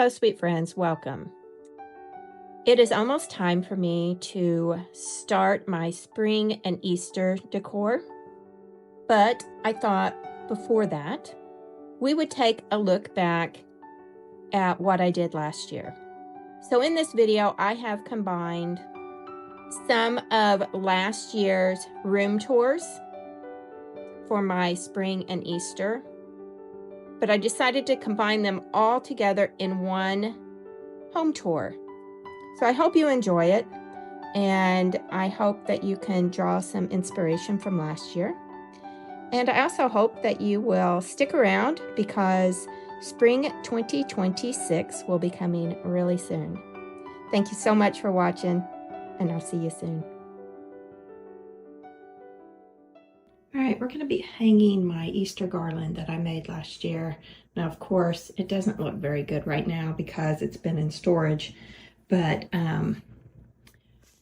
Hello, sweet friends, welcome. It is almost time for me to start my spring and Easter decor, but I thought before that, we would take a look back at what I did last year. So in this video, I have combined some of last year's room tours for my spring and Easter, but I decided to combine them all together in one home tour. So I hope you enjoy it, and I hope that you can draw some inspiration from last year. And I also hope that you will stick around because spring 2026 will be coming really soon. Thank you so much for watching, and I'll see you soon. All right, we're going to be hanging my Easter garland that I made last year. Now, of course, it doesn't look very good right now because it's been in storage, but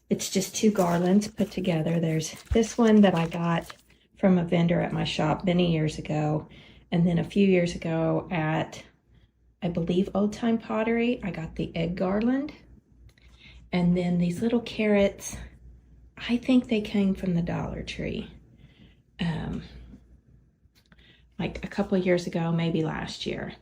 it's just two garlands put together. There's this one that I got from a vendor at my shop many years ago, and then a few years ago at, I believe, Old Time Pottery, I got the egg garland. And then these little carrots, I think they came from the Dollar Tree. Like a couple of years ago, maybe last year.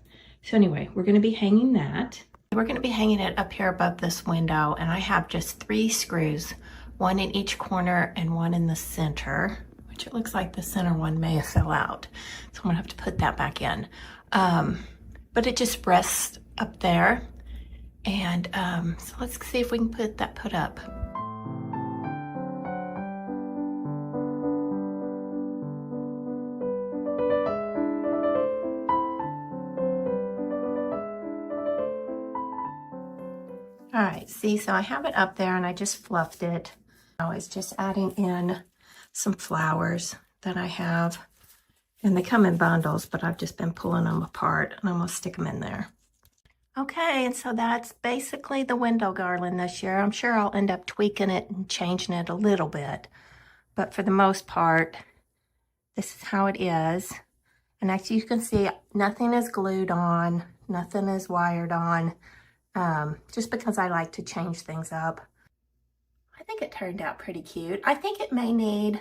So anyway, we're going to be hanging that. We're going to be hanging it up here above this window, and I have just 3 screws, one in each corner and one in the center, which it looks like the center one may have fell out. So I'm going to have to put that back in. But it just rests up there. And so let's see if we can put up. All right, see, so I have it up there and I just fluffed it. I was just adding in some flowers that I have, and they come in bundles, but I've just been pulling them apart, and I'm gonna stick them in there. Okay, and so that's basically the window garland this year. I'm sure I'll end up tweaking it and changing it a little bit, but for the most part, this is how it is. And as you can see, nothing is glued on, nothing is wired on, just because I like to change things up. I think it turned out pretty cute. I think it may need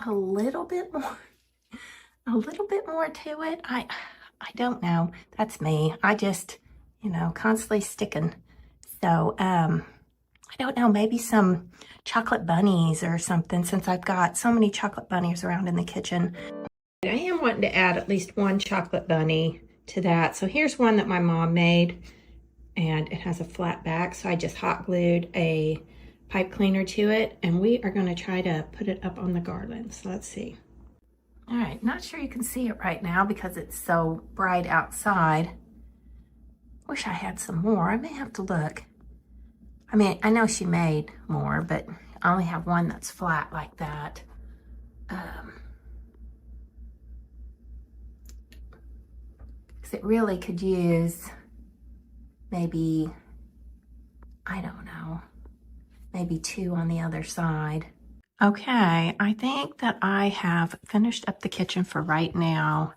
a little bit more to it. I don't know. That's me. I just, constantly sticking. So, I don't know, maybe some chocolate bunnies or something, since I've got so many chocolate bunnies around in the kitchen. I am wanting to add at least one chocolate bunny to that. So here's one that my mom made, and it has a flat back. So I just hot glued a pipe cleaner to it, and we are going to try to put it up on the garland. So let's see. All right, not sure you can see it right now because it's so bright outside. Wish I had some more. I may have to look. I mean, I know she made more, but I only have one that's flat like that. Because it really could use maybe, I don't know, maybe 2 on the other side. Okay, I think that I have finished up the kitchen for right now.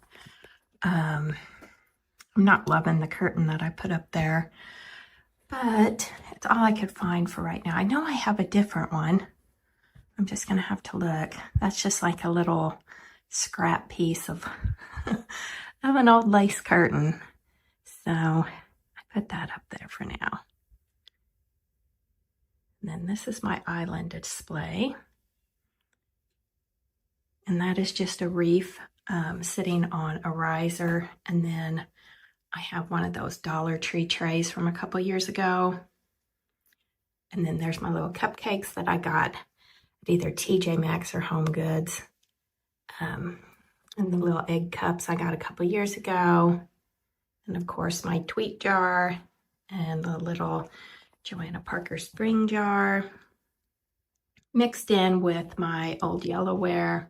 I'm not loving the curtain that I put up there, but it's all I could find for right now. I know I have a different one. I'm just gonna have to look. That's just like a little scrap piece of, of an old lace curtain. So I put that up there for now. And then this is my island display. And that is just a wreath sitting on a riser. And then I have one of those Dollar Tree trays from a couple years ago. And then there's my little cupcakes that I got at either TJ Maxx or Home Goods. And the little egg cups I got a couple years ago. And of course my tweet jar and the little Joanna Parker spring jar mixed in with my old Yellowware.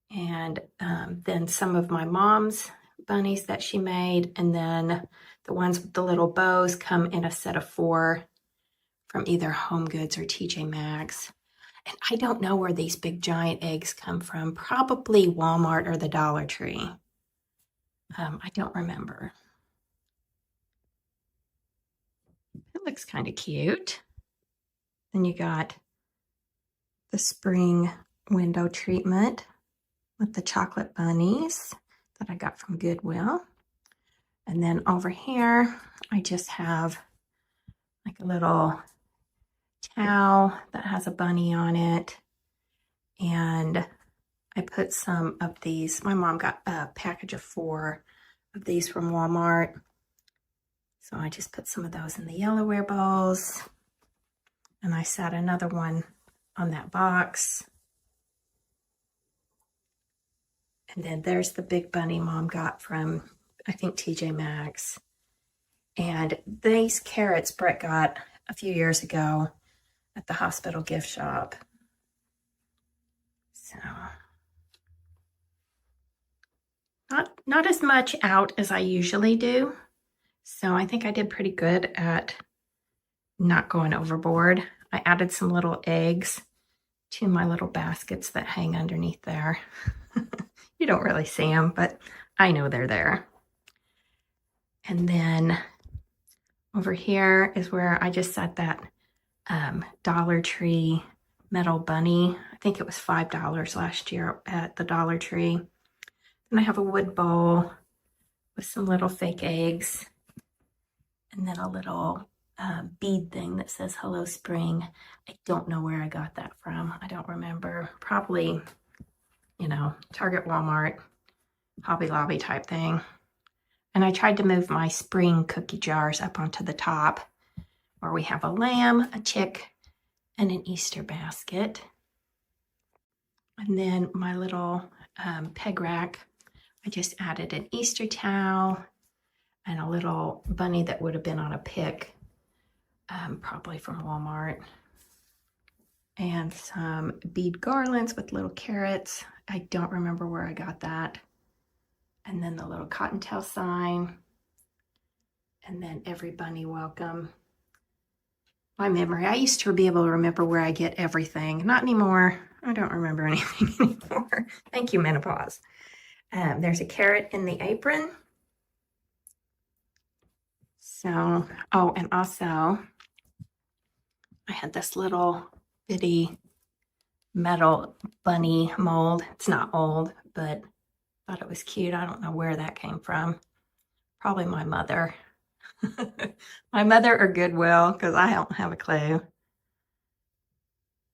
And then some of my mom's bunnies that she made, and then the ones with the little bows come in a set of 4 from either Home Goods or TJ Maxx. And I don't know where these big giant eggs come from. Probably Walmart or the Dollar Tree. I don't remember. It looks kind of cute. Then you got the spring window treatment with the chocolate bunnies that I got from Goodwill. And then over here, I just have like a little towel that has a bunny on it. And I put some of these. My mom got a package of 4 of these from Walmart. So I just put some of those in the Yellowware bowls. And I set another one on that box. And then there's the big bunny Mom got from, I think, TJ Maxx. And these carrots Brett got a few years ago at the hospital gift shop. So not as much out as I usually do. So I think I did pretty good at not going overboard. I added some little eggs to my little baskets that hang underneath there. You don't really see them, but I know they're there. And then over here is where I just set that Dollar Tree metal bunny. I think it was $5 last year at the Dollar Tree. And I have a wood bowl with some little fake eggs. And then a little bead thing that says Hello Spring. I don't know where I got that from. I don't remember. Probably, you know, Target, Walmart, Hobby Lobby type thing. And I tried to move my spring cookie jars up onto the top where we have a lamb, a chick, and an Easter basket. And then my little peg rack, I just added an Easter towel and a little bunny that would have been on a pick, probably from Walmart. And some bead garlands with little carrots. I don't remember where I got that. And then the little cottontail sign. And then every bunny welcome. My memory, I used to be able to remember where I get everything. Not anymore. I don't remember anything anymore. Thank you, menopause. There's a carrot in the apron. So, oh, and also I had this little bitty metal bunny mold. It's not old, but I thought it was cute. I don't know where that came from. Probably my mother. My mother or Goodwill, because I don't have a clue.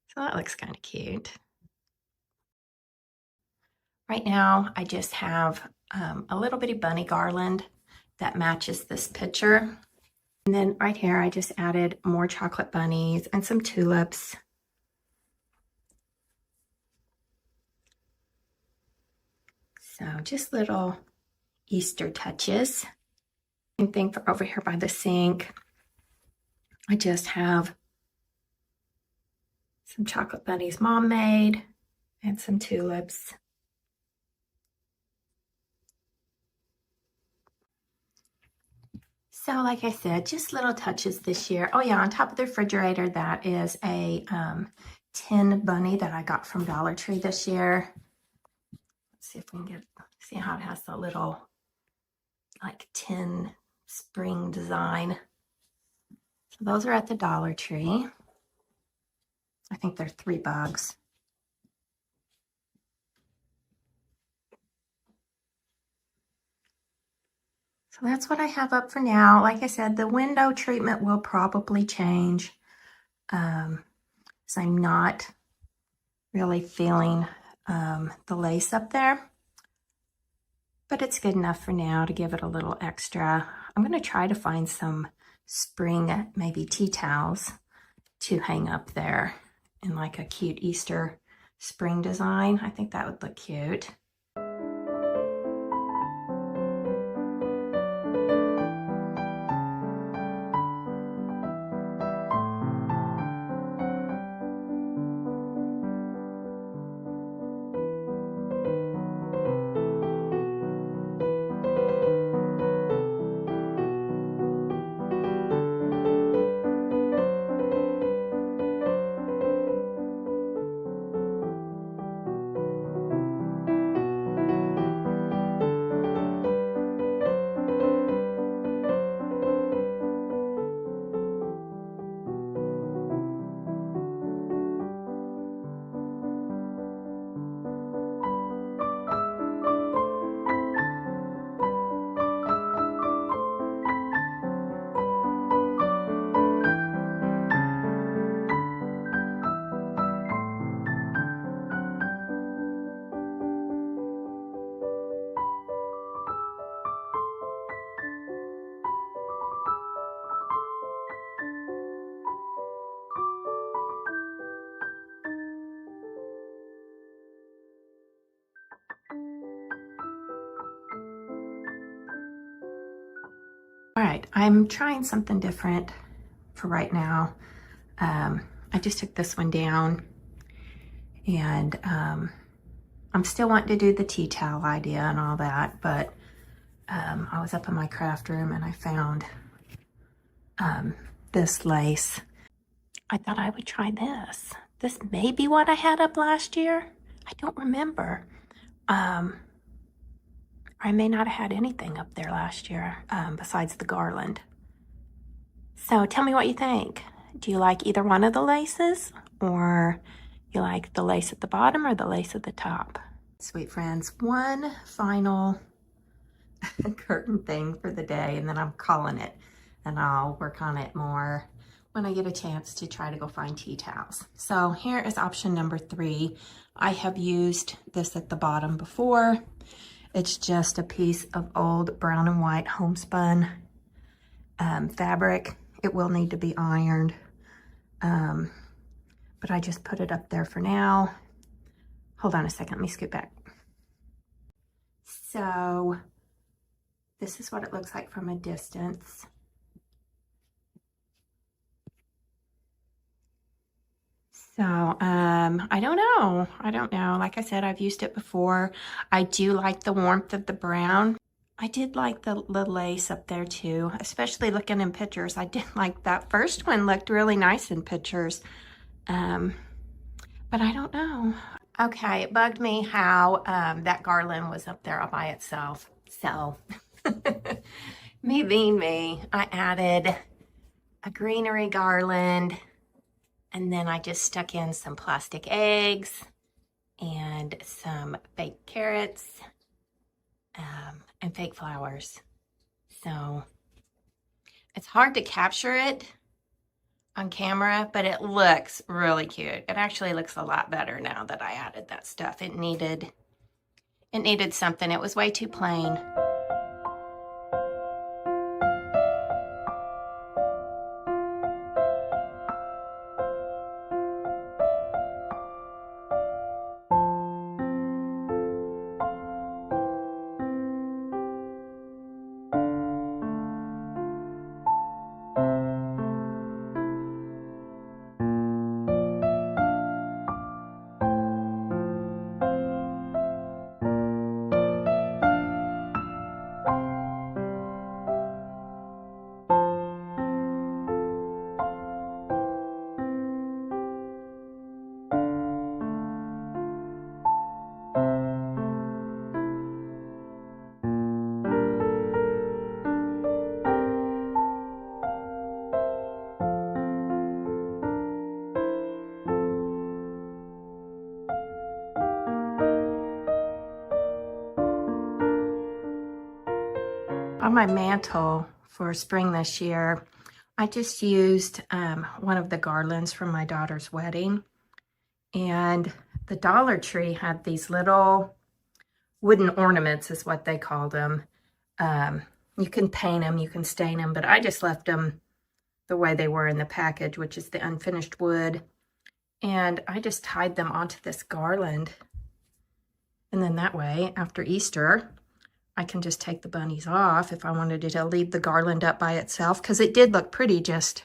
So that looks kind of cute. Right now, I just have a little bitty bunny garland that matches this picture. And then right here, I just added more chocolate bunnies and some tulips. So just little Easter touches. Same thing for over here by the sink. I just have some chocolate bunnies Mom made and some tulips. So like I said, just little touches this year. Oh yeah, on top of the refrigerator, that is a tin bunny that I got from Dollar Tree this year. Let's see if we can see how it has the little like tin spring design. So those are at the Dollar Tree. I think they're $3. So that's what I have up for now. Like I said, the window treatment will probably change. So I'm not really feeling the lace up there. But it's good enough for now to give it a little extra. I'm going to try to find some spring, maybe tea towels to hang up there in like a cute Easter spring design. I think that would look cute. All right, I'm trying something different for right now. I just took this one down, and I'm still wanting to do the tea towel idea and all that, but I was up in my craft room and I found this lace. I thought I would try this. This may be what I had up last year. I don't remember. I may not have had anything up there last year besides the garland. So tell me what you think. Do you like either one of the laces, or you like the lace at the bottom or the lace at the top? Sweet friends, one final curtain thing for the day, and then I'm calling it, and I'll work on it more when I get a chance to try to go find tea towels. So here is option number 3. I have used this at the bottom before. It's just a piece of old brown and white homespun fabric. It will need to be ironed, but I just put it up there for now. Hold on a second, let me scoot back. So this is what it looks like from a distance. So, I don't know. Like I said, I've used it before. I do like the warmth of the brown. I did like the lace up there too, especially looking in pictures. I did like that first one, looked really nice in pictures. But I don't know. Okay, it bugged me how that garland was up there all by itself. So, me being me, I added a greenery garland. And then I just stuck in some plastic eggs and some fake carrots and fake flowers. So it's hard to capture it on camera, but it looks really cute. It actually looks a lot better now that I added that stuff. It needed something. It was way too plain. On my mantle for spring this year, I just used one of the garlands from my daughter's wedding. And the Dollar Tree had these little wooden ornaments is what they called them. You can paint them, you can stain them, but I just left them the way they were in the package, which is the unfinished wood. And I just tied them onto this garland. And then that way, after Easter, I can just take the bunnies off if I wanted to leave the garland up by itself, because it did look pretty just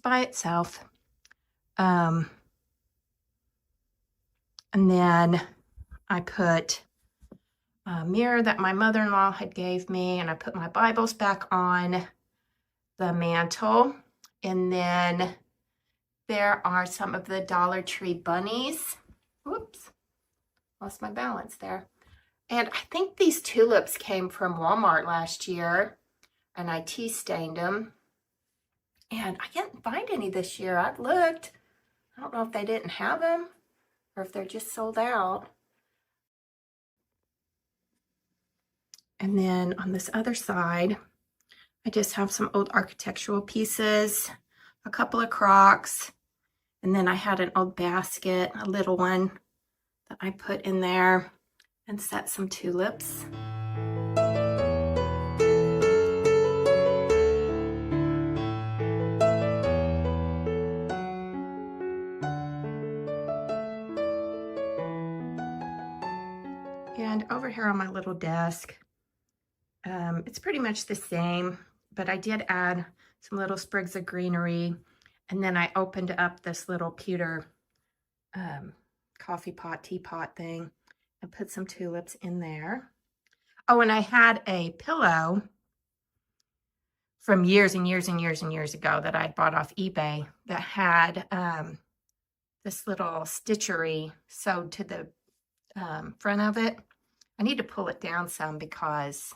by itself. And then I put a mirror that my mother-in-law had gave me, and I put my Bibles back on the mantle. And then there are some of the Dollar Tree bunnies. Whoops, lost my balance there. And I think these tulips came from Walmart last year, and I tea stained them. And I didn't find any this year. I've looked. I don't know if they didn't have them or if they're just sold out. And then on this other side, I just have some old architectural pieces, a couple of crocks, and then I had an old basket, a little one, that I put in there and set some tulips. And over here on my little desk, it's pretty much the same, but I did add some little sprigs of greenery. And then I opened up this little pewter coffee pot, teapot thing, and put some tulips in there. Oh, and I had a pillow from years and years and years and years ago that I bought off eBay that had this little stitchery sewed to the front of it. I need to pull it down some because,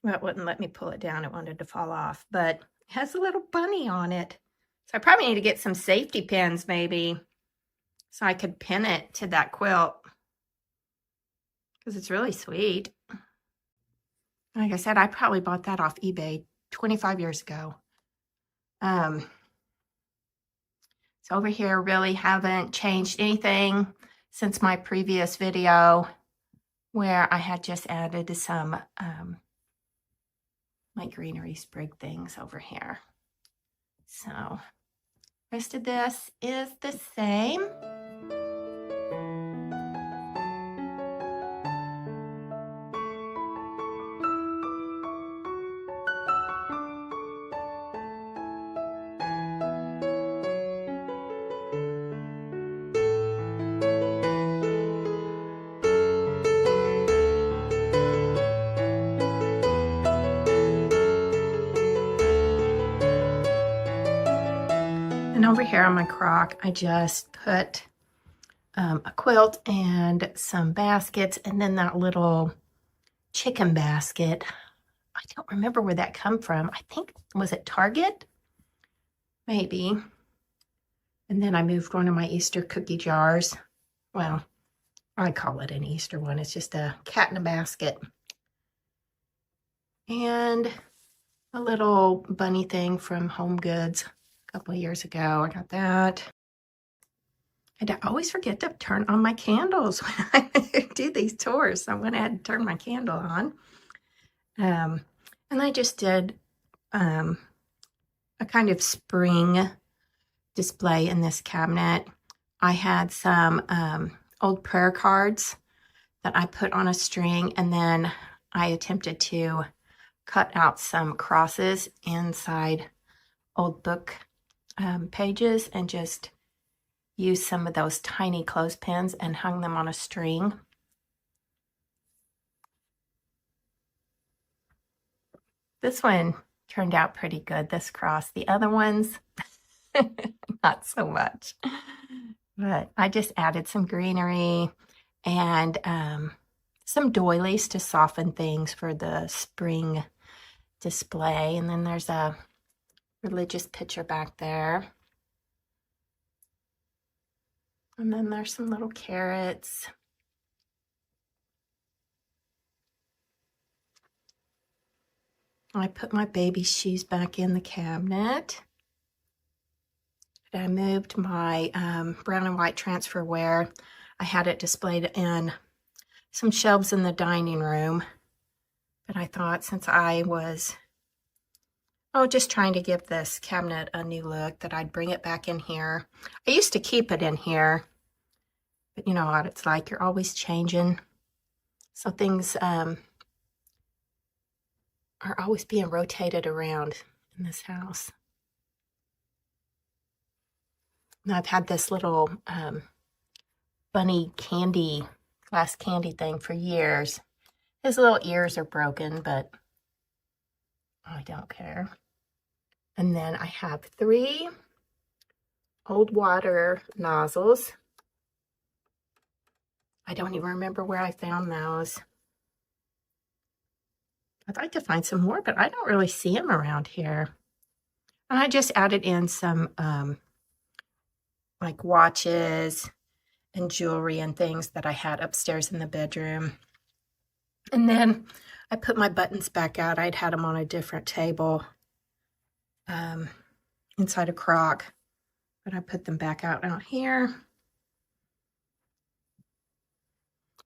well, it wouldn't let me pull it down. It wanted to fall off, but it has a little bunny on it. So I probably need to get some safety pins maybe so I could pin it to that quilt because it's really sweet. Like I said, I probably bought that off eBay 25 years ago. So over here, really haven't changed anything since my previous video where I had just added some like greenery sprig things over here. So rest of this is the same. And over here on my crock, I just put a quilt and some baskets, and then that little chicken basket. I don't remember where that come from. I think, was it Target? Maybe. And then I moved one of my Easter cookie jars. Well, I call it an Easter one. It's just a cat in a basket. And a little bunny thing from Home Goods a couple of years ago. I got that. And I always forget to turn on my candles when I do these tours. So I went ahead and turned my candle on. And I just did a kind of spring display in this cabinet. I had some old prayer cards that I put on a string, and then I attempted to cut out some crosses inside old book pages and just use some of those tiny clothespins and hung them on a string. This one turned out pretty good, this cross. The other ones, not so much. But I just added some greenery and some doilies to soften things for the spring display. And then there's a religious picture back there. And then there's some little carrots. I put my baby shoes back in the cabinet. I moved my brown and white transferware. I had it displayed in some shelves in the dining room. But I thought since I was, just trying to give this cabinet a new look, that I'd bring it back in here. I used to keep it in here, but you know what it's like. You're always changing. So things are always being rotated around in this house. And I've had this little bunny candy, glass candy thing for years. His little ears are broken, but I don't care. And then I have 3 old water nozzles. I don't even remember where I found those. I'd like to find some more, but I don't really see them around here. And I just added in some like watches and jewelry and things that I had upstairs in the bedroom. And then I put my buttons back out. I'd had them on a different table inside a crock, but I put them back out here.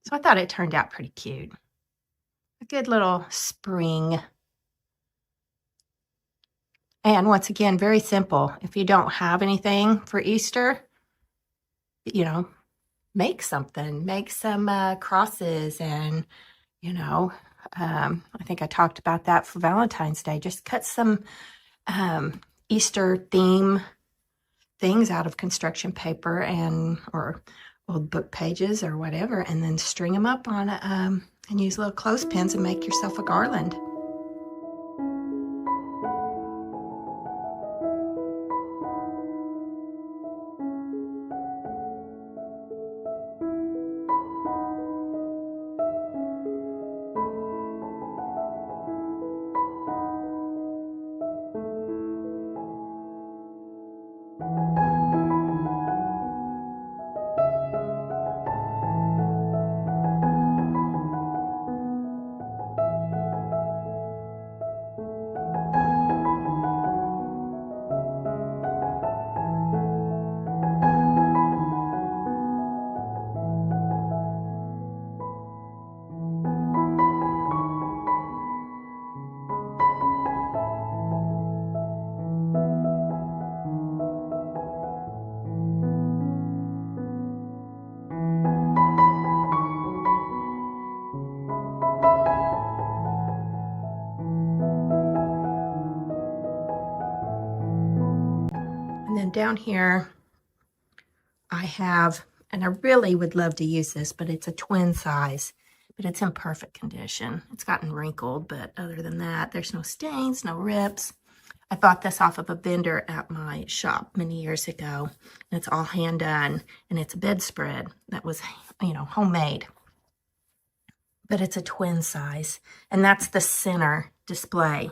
So I thought it turned out pretty cute. A good little spring. And once again, very simple. If you don't have anything for Easter, you know, make something. Make some crosses and, you know, I think I talked about that for Valentine's Day. Just cut some Easter theme things out of construction paper or old book pages or whatever, and then string them up on and use little clothespins and make yourself a garland. And then down here, I have, and I really would love to use this, but it's a twin size, but it's in perfect condition. It's gotten wrinkled, but other than that, there's no stains, no rips. I bought this off of a vendor at my shop many years ago, and it's all hand done, and it's a bedspread that was, homemade. But it's a twin size, and that's the center display,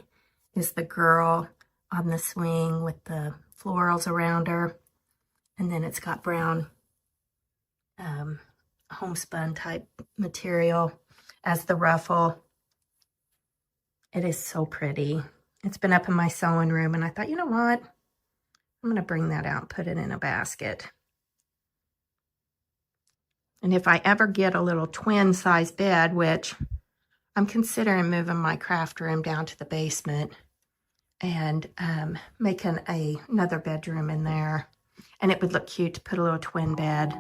is the girl on the swing with the florals around her, and then it's got brown homespun type material as the ruffle. It is so pretty. It's been up in my sewing room, and I thought, you know what? I'm going to bring that out and put it in a basket. And if I ever get a little twin size bed, which I'm considering moving my craft room down to the basement and making another bedroom in there, and it would look cute to put a little twin bed.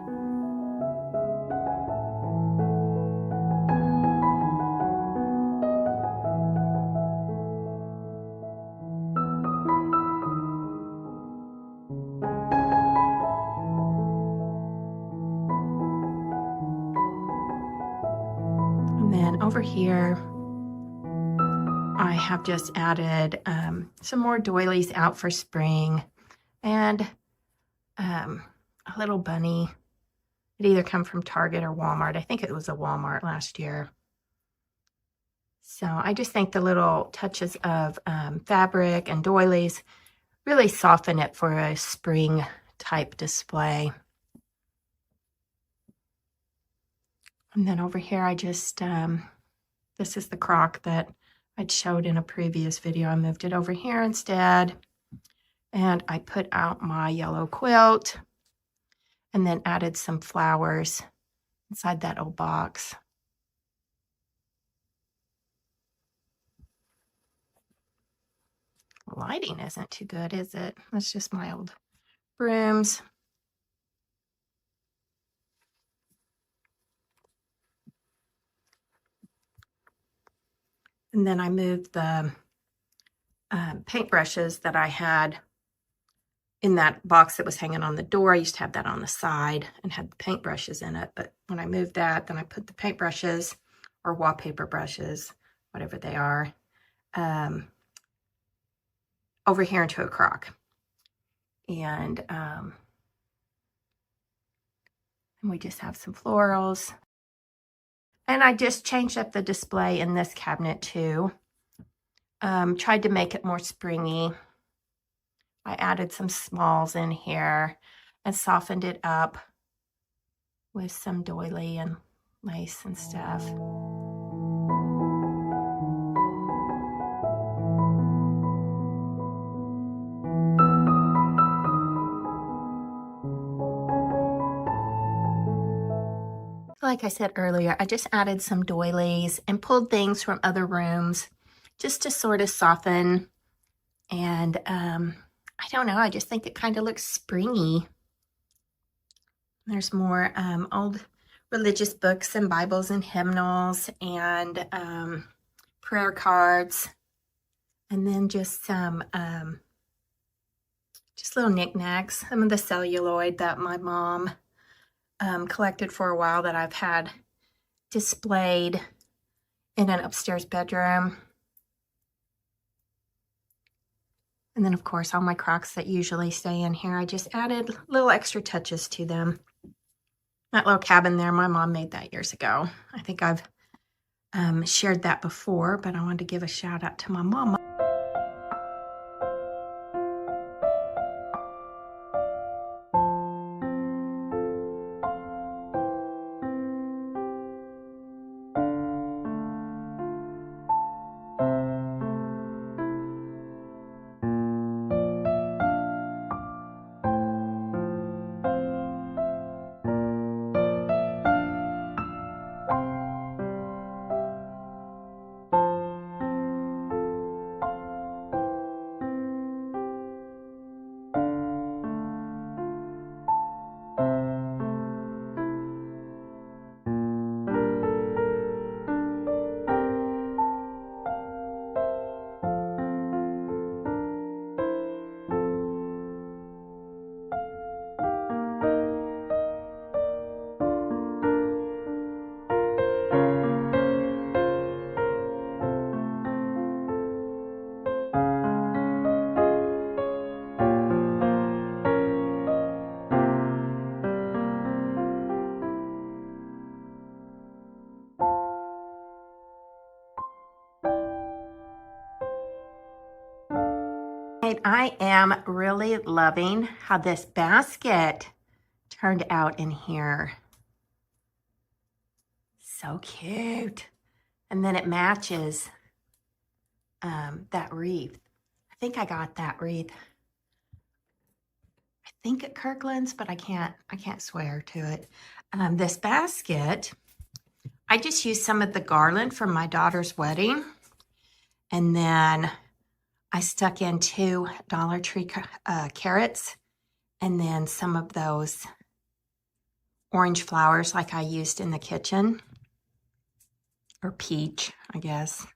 And then over here, I have just added some more doilies out for spring, and a little bunny. It either come from Target or Walmart. I think it was a Walmart last year. So I just think the little touches of fabric and doilies really soften it for a spring type display. And then over here, I just, this is the crock that I'd showed in a previous video. I moved it over here instead. And I put out my yellow quilt and then added some flowers inside that old box. Lighting isn't too good, is it? That's just my old brooms. And then I moved the paintbrushes that I had in that box that was hanging on the door. I used to have that on the side and had the paintbrushes in it. But when I moved that, then I put the paintbrushes or wallpaper brushes, whatever they are, over here into a crock. And we just have some florals. And I just changed up the display in this cabinet too. Tried to make it more springy. I added some smalls in here and softened it up with some doily and lace and stuff. Like I said earlier, I just added some doilies and pulled things from other rooms just to sort of soften. And I don't know, I just think it kind of looks springy. There's more old religious books and Bibles and hymnals and prayer cards, and then just some just little knickknacks. Some of the celluloid that my mom collected for a while that I've had displayed in an upstairs bedroom. And then, of course, all my Crocs that usually stay in here. I just added little extra touches to them. That little cabin there, my mom made that years ago. I think I've shared that before, but I wanted to give a shout out to my mama. I am really loving how this basket turned out in here. So cute. And then it matches that wreath. I think I got that wreath. I think at Kirkland's, but I can't swear to it. This basket, I just used some of the garland from my daughter's wedding, and then I stuck in 2 Dollar Tree carrots, and then some of those orange flowers like I used in the kitchen, or peach, I guess.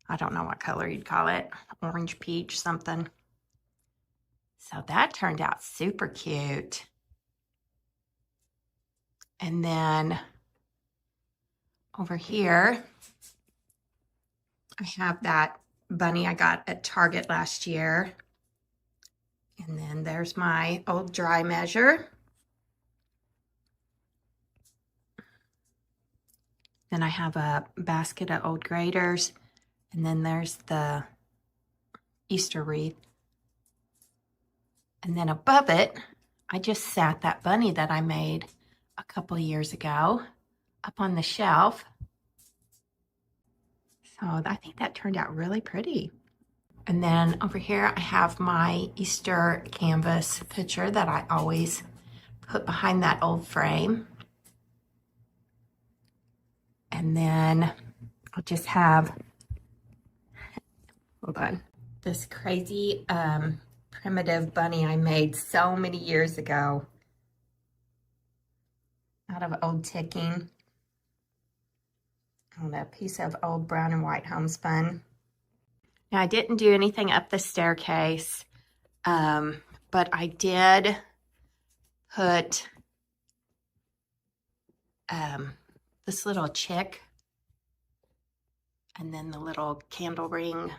I don't know what color you'd call it, orange, peach, something. So that turned out super cute. And then over here, I have that bunny I got at Target last year. And then there's my old dry measure. Then I have a basket of old graders. And then there's the Easter wreath. And then above it, I just sat that bunny that I made a couple years ago up on the shelf. So I think that turned out really pretty. And then over here, I have my Easter canvas picture that I always put behind that old frame. And then I'll just have, hold on, this crazy primitive bunny I made so many years ago out of old ticking on a piece of old brown and white homespun. Now, I didn't do anything up the staircase, but I did put this little chick and then the little candle ring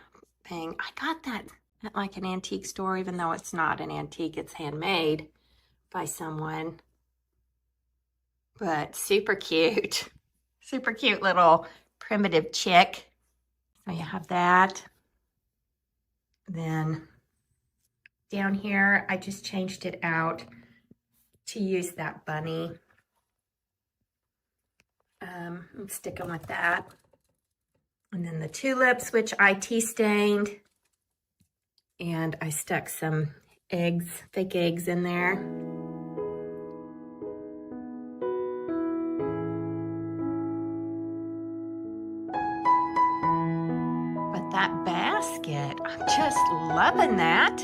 thing. I got that at like an antique store, even though it's not an antique, it's handmade by someone. But super cute. Super cute little primitive chick. So you have that. Then down here, I just changed it out to use that bunny. I'm sticking with that. And then the tulips, which I tea stained. And I stuck some eggs, fake eggs in there. But that basket, I'm just loving that.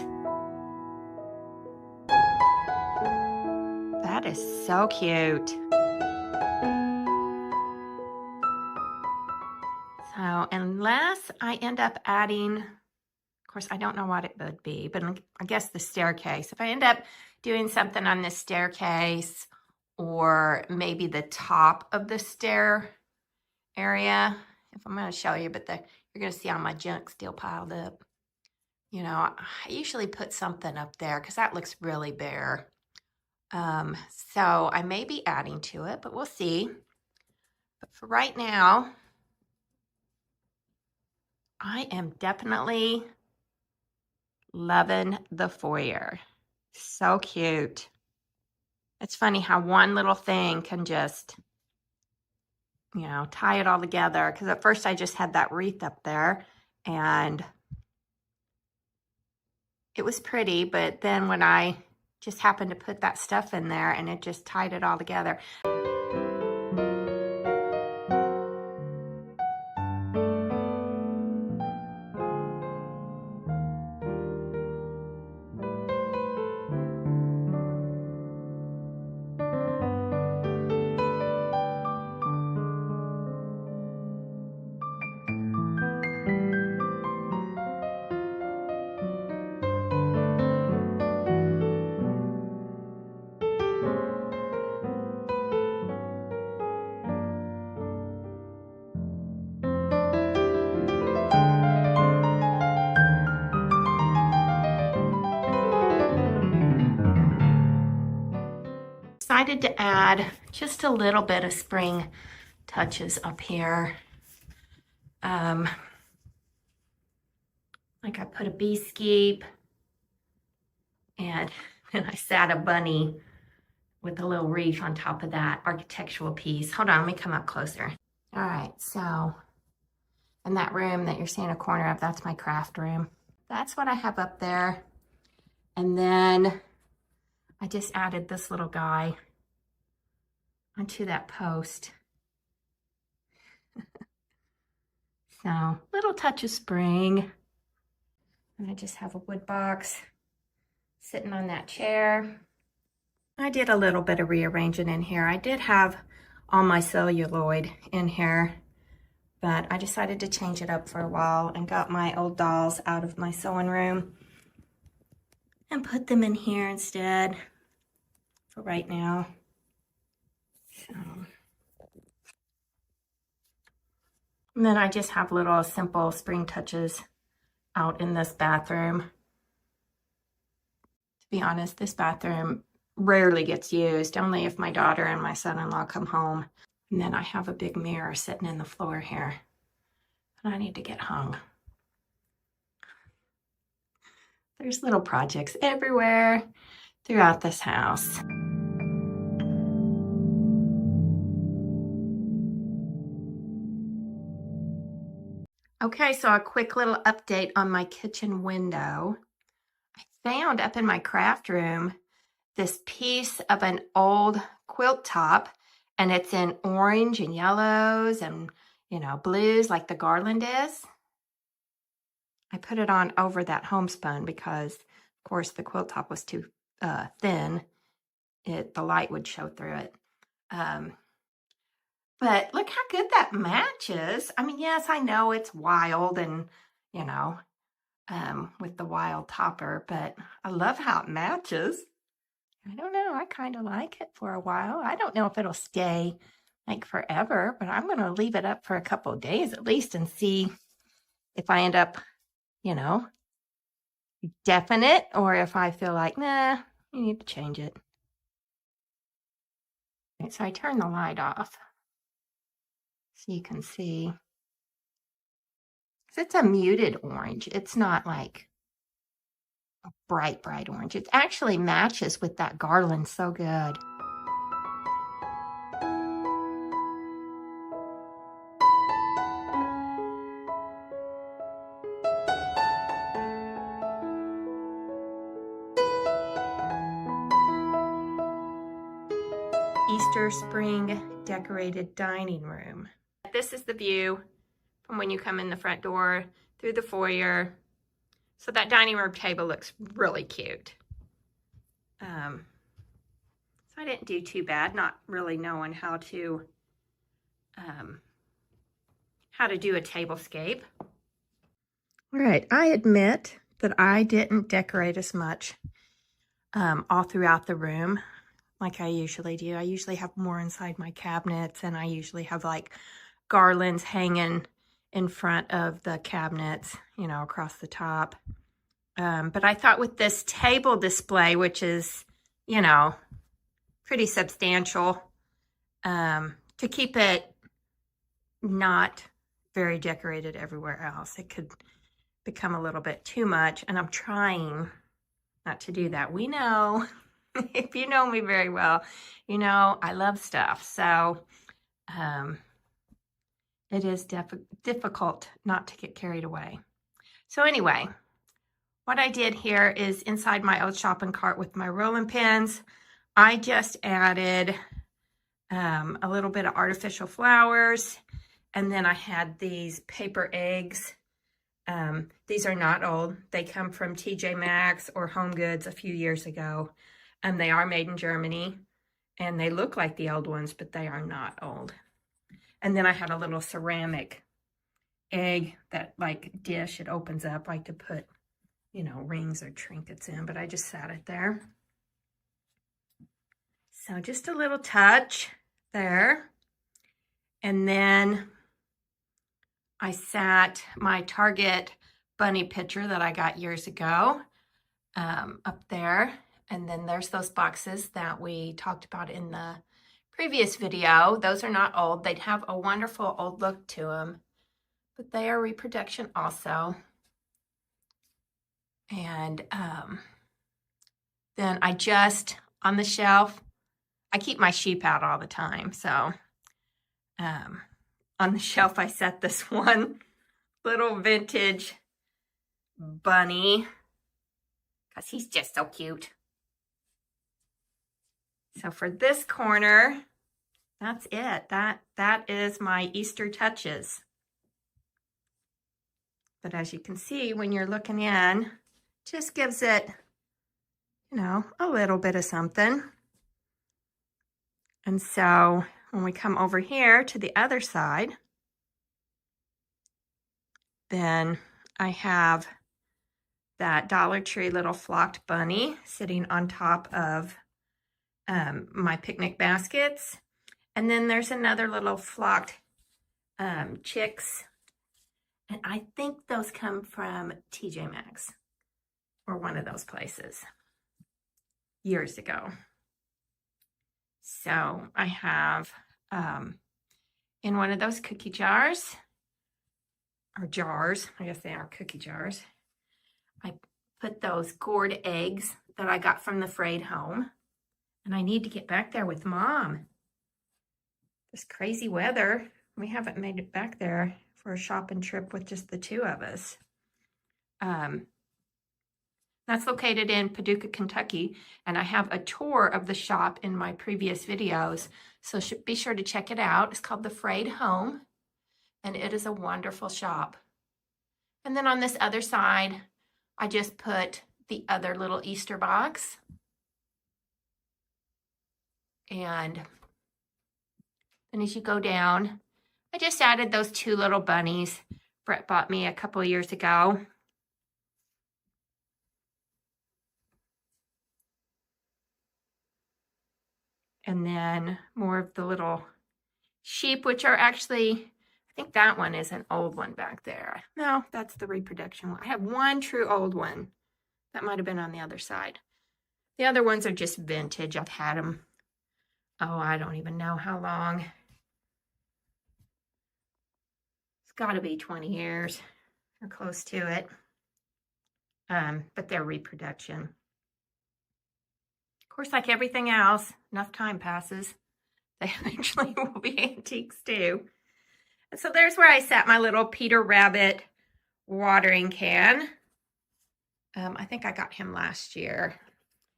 That is so cute. So unless I end up adding, of course, I don't know what it would be, but I guess the staircase. If I end up doing something on this staircase or maybe the top of the stair area, if I'm going to show you, but you're going to see all my junk still piled up. You know, I usually put something up there because that looks really bare. So I may be adding to it, but we'll see. But for right now, I am definitely loving the foyer. So cute. It's funny how one little thing can just, you know, tie it all together. Because at first I just had that wreath up there and it was pretty, but then when I just happened to put that stuff in there and it just tied it all together. Decided to add just a little bit of spring touches up here. Like I put a bee skeep and then I sat a bunny with a little wreath on top of that architectural piece. Hold on, let me come up closer. All right, so in that room that you're seeing a corner of, that's my craft room. That's what I have up there. And then I just added this little guy onto that post. So, little touch of spring. And I just have a wood box sitting on that chair. I did a little bit of rearranging in here. I did have all my celluloid in here, but I decided to change it up for a while and got my old dolls out of my sewing room and put them in here instead for right now. So, and then I just have little simple spring touches out in this bathroom. To be honest, this bathroom rarely gets used, only if my daughter and my son-in-law come home. And then I have a big mirror sitting in the floor here that I need to get hung. There's little projects everywhere throughout this house. Okay, so a quick little update on my kitchen window. I found up in my craft room this piece of an old quilt top, and it's in orange and yellows and, you know, blues like the garland is. I put it on over that homespun because, of course, the quilt top was too thin. The light would show through it. But look how good that matches. I mean, yes, I know it's wild and, you know, with the wild topper, but I love how it matches. I don't know. I kind of like it for a while. I don't know if it'll stay like forever, but I'm going to leave it up for a couple of days at least and see if I end up, you know, definite or if I feel like, nah, you need to change it. Okay, so I turn the light off so you can see. It's a muted orange. It's not like a bright, bright orange. It actually matches with that garland so good. Easter spring decorated dining room. This is the view from when you come in the front door through the foyer. So that dining room table looks really cute. So I didn't do too bad, not really knowing how how to do a tablescape. All right, I admit that I didn't decorate as much all throughout the room like I usually do. I usually have more inside my cabinets, and I usually have like garlands hanging in front of the cabinets, you know, across the top. But I thought with this table display, which is, you know, pretty substantial, to keep it not very decorated everywhere else, it could become a little bit too much, and I'm trying not to do that. We know, if you know me very well, you know I love stuff, so it is difficult not to get carried away. So anyway, what I did here is inside my old shopping cart with my rolling pins, I just added a little bit of artificial flowers, and then I had these paper eggs. These are not old. They come from TJ Maxx or Home Goods a few years ago. They are made in Germany, and they look like the old ones, but they are not old. And then I had a little ceramic egg, that like dish, it opens up like to put, you know, rings or trinkets in, but I just sat it there. So just a little touch there. And then I sat my Target bunny picture that I got years ago up there. And then there's those boxes that we talked about in the previous video. Those are not old. They'd have a wonderful old look to them, but they are reproduction also. And then I just, on the shelf, I keep my sheep out all the time. So on the shelf, I set this one little vintage bunny because he's just so cute. So for this corner, that's it. That is my Easter touches. But as you can see, when you're looking in, just gives it, you know, a little bit of something. And so when we come over here to the other side, then I have that Dollar Tree little flocked bunny sitting on top of my picnic baskets. And then there's another little flocked chicks. And I think those come from TJ Maxx or one of those places years ago. So I have in one of those cookie jars, or jars, I guess they are cookie jars, I put those gourd eggs that I got from the Frayed home. And I need to get back there with Mom. This crazy weather, we haven't made it back there for a shopping trip with just the two of us. That's located in Paducah, Kentucky, and I have a tour of the shop in my previous videos, so be sure to check it out. It's called the Frayed Home, and it is a wonderful shop. And then on this other side, I just put the other little Easter box. And then as you go down, I just added those two little bunnies Brett bought me a couple of years ago. And then more of the little sheep, which are actually, I think that one is an old one back there. No, that's the reproduction one. I have one true old one. That might have been on the other side. The other ones are just vintage. I've had them, oh, I don't even know how long. It's got to be 20 years or close to it. But they're reproduction. Of course, like everything else, enough time passes, they eventually will be antiques too. And so there's where I set my little Peter Rabbit watering can. I think I got him last year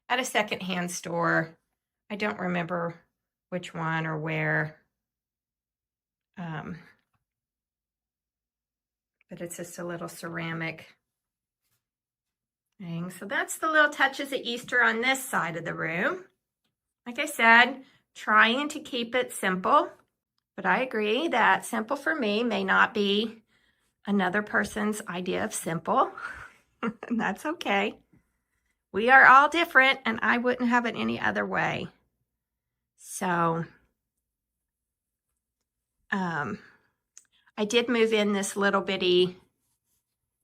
at a secondhand store. I don't remember which one or where. But it's just a little ceramic thing. So that's the little touches of Easter on this side of the room. Like I said, trying to keep it simple, But I agree that simple for me may not be another person's idea of simple. And that's okay. We are all different, and I wouldn't have it any other way. So, I did move in this little bitty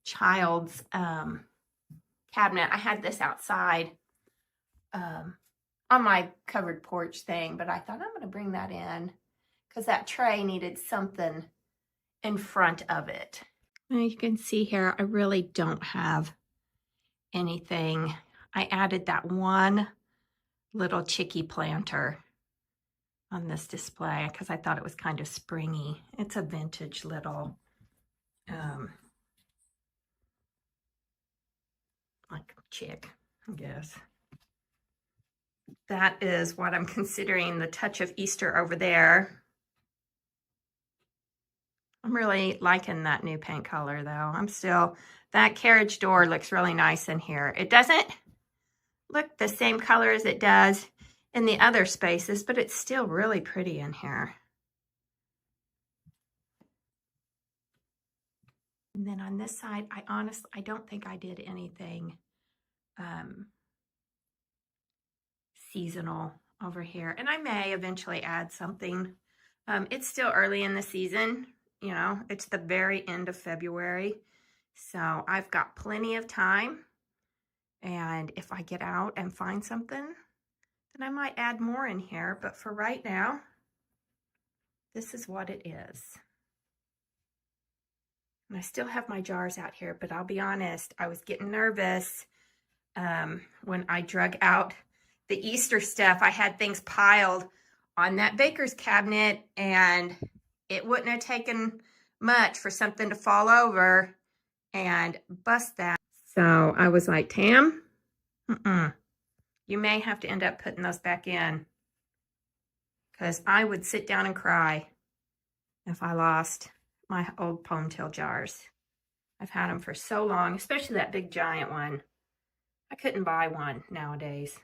child's cabinet. I had this outside on my covered porch thing, but I thought I'm going to bring that in because that tray needed something in front of it. And you can see here, I really don't have anything. I added that one little chicky planter on this display because I thought it was kind of springy. It's a vintage little like chick, I guess. That is what I'm considering the touch of Easter over there. I'm really liking that new paint color though. That carriage door looks really nice in here. It doesn't look the same color as it does in the other spaces, but it's still really pretty in here. And then on this side, I don't think I did anything seasonal over here. And I may eventually add something. It's still early in the season. You know, it's the very end of February. So I've got plenty of time. And if I get out and find something, then I might add more in here. But for right now, this is what it is. And I still have my jars out here, but I'll be honest, I was getting nervous when I drug out the Easter stuff. I had things piled on that baker's cabinet, and it wouldn't have taken much for something to fall over and bust that. So I was like, Tam, you may have to end up putting those back in, because I would sit down and cry if I lost my old Ponytail jars. I've had them for so long, especially that big giant one. I couldn't buy one nowadays.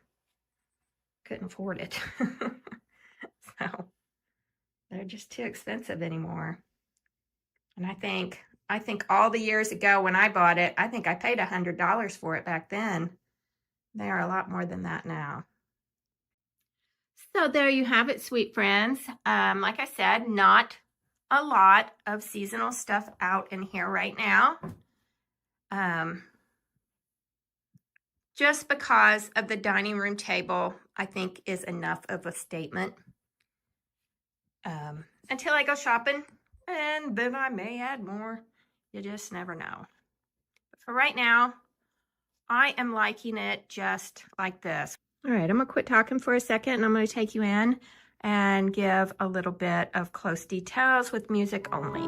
Couldn't afford it. So they're just too expensive anymore. And I think all the years ago when I bought it, I think I paid $100 for it back then. They are a lot more than that now. So there you have it, sweet friends. Like I said, not a lot of seasonal stuff out in here right now. Just because of the dining room table, I think is enough of a statement. Until I go shopping, and then I may add more. You just never know. But for right now, I am liking it just like this. All right, I'm gonna quit talking for a second, and I'm gonna take you in and give a little bit of close details with music only.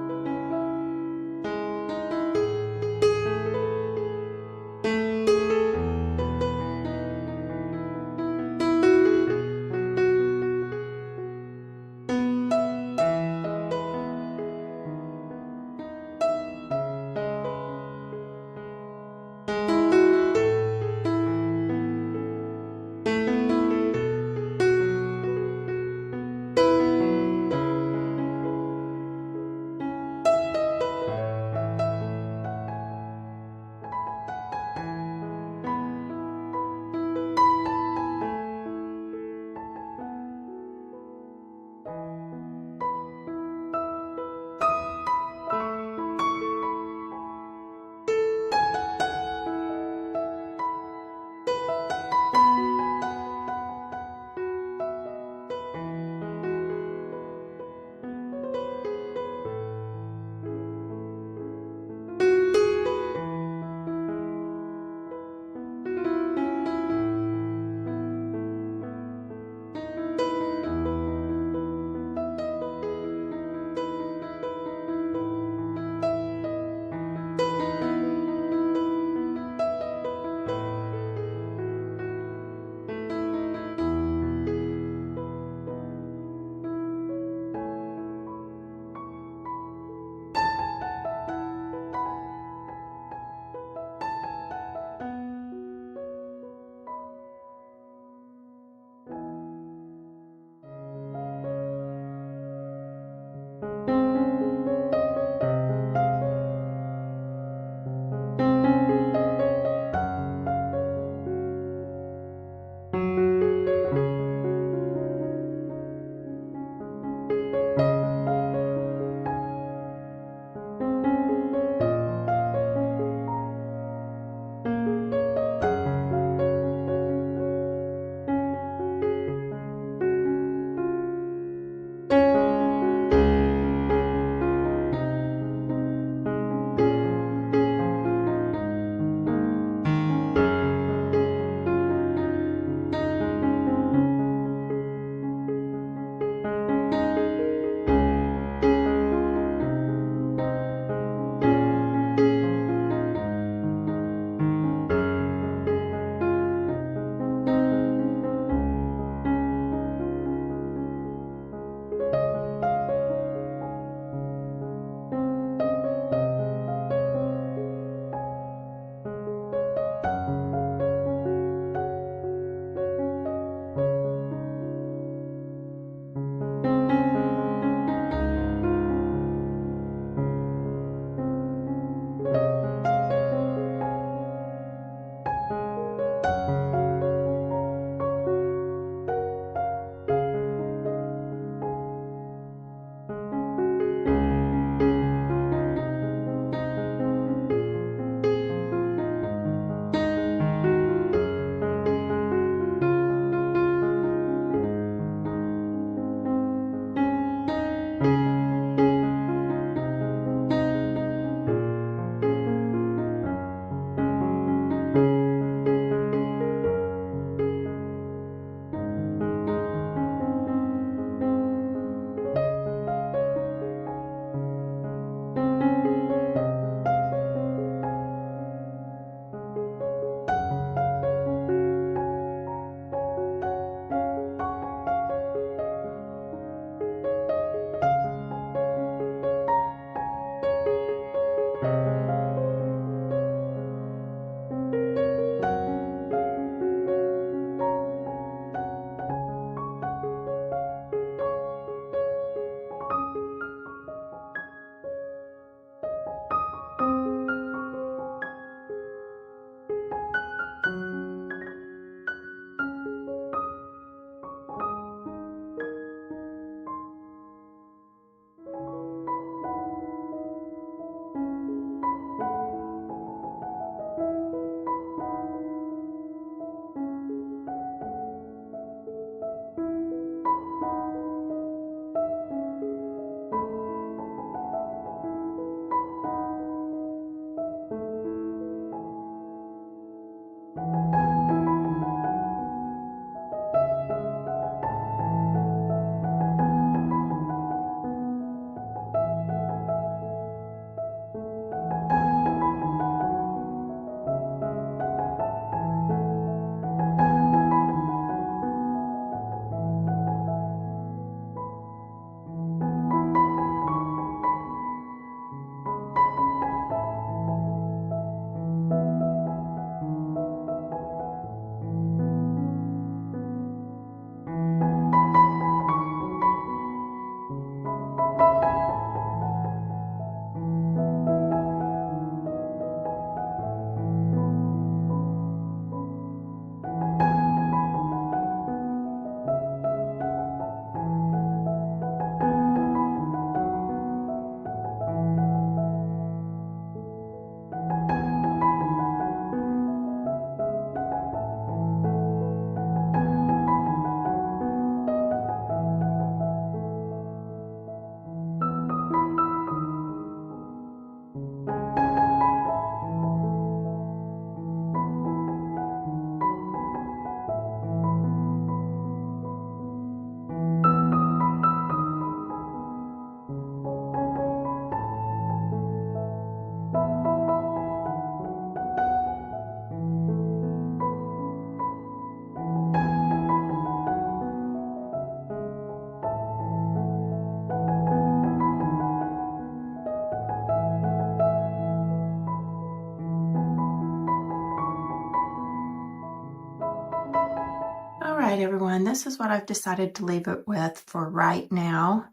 and this is what I've decided to leave it with for right now,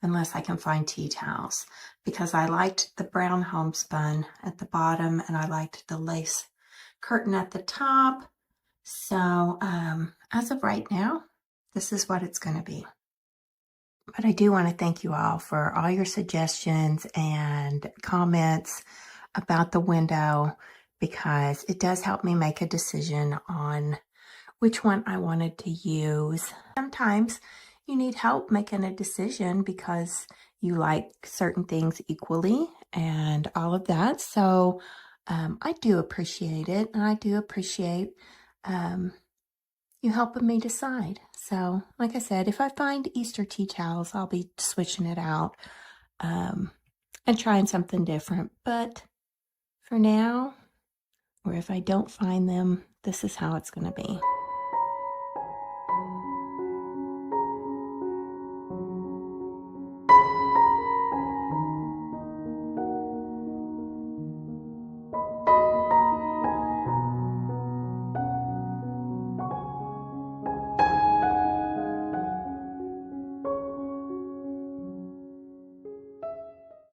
unless I can find tea towels, because I liked the brown homespun at the bottom and I liked the lace curtain at the top. So as of right now, this is what it's going to be. But I do want to thank you all for all your suggestions and comments about the window, because it does help me make a decision on which one I wanted to use. Sometimes you need help making a decision because you like certain things equally and all of that. So I do appreciate it, and I do appreciate you helping me decide. So like I said, if I find Easter tea towels, I'll be switching it out and trying something different. But for now, or if I don't find them, this is how it's going to be.